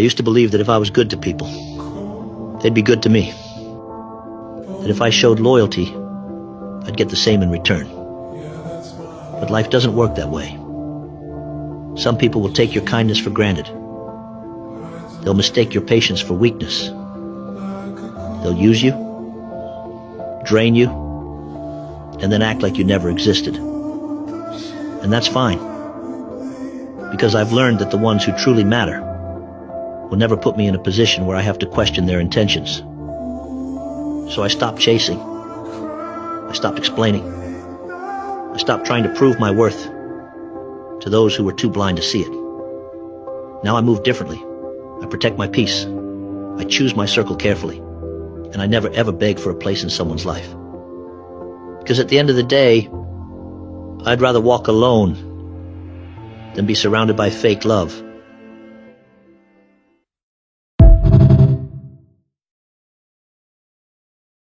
I used to believe that if I was good to people, they'd be good to me. That if I showed loyalty, I'd get the same in return. But life doesn't work that way. Some people will take your kindness for granted. They'll mistake your patience for weakness. They'll use you, drain you, and then act like you never existed. And that's fine, because I've learned that the ones who truly matter will never put me in a position where I have to question their intentions. So I stopped chasing. I stopped explaining. I stopped trying to prove my worth to those who were too blind to see it. Now I move differently. I protect my peace. I choose my circle carefully. And I never ever beg for a place in someone's life. Because at the end of the day, I'd rather walk alone than be surrounded by fake love.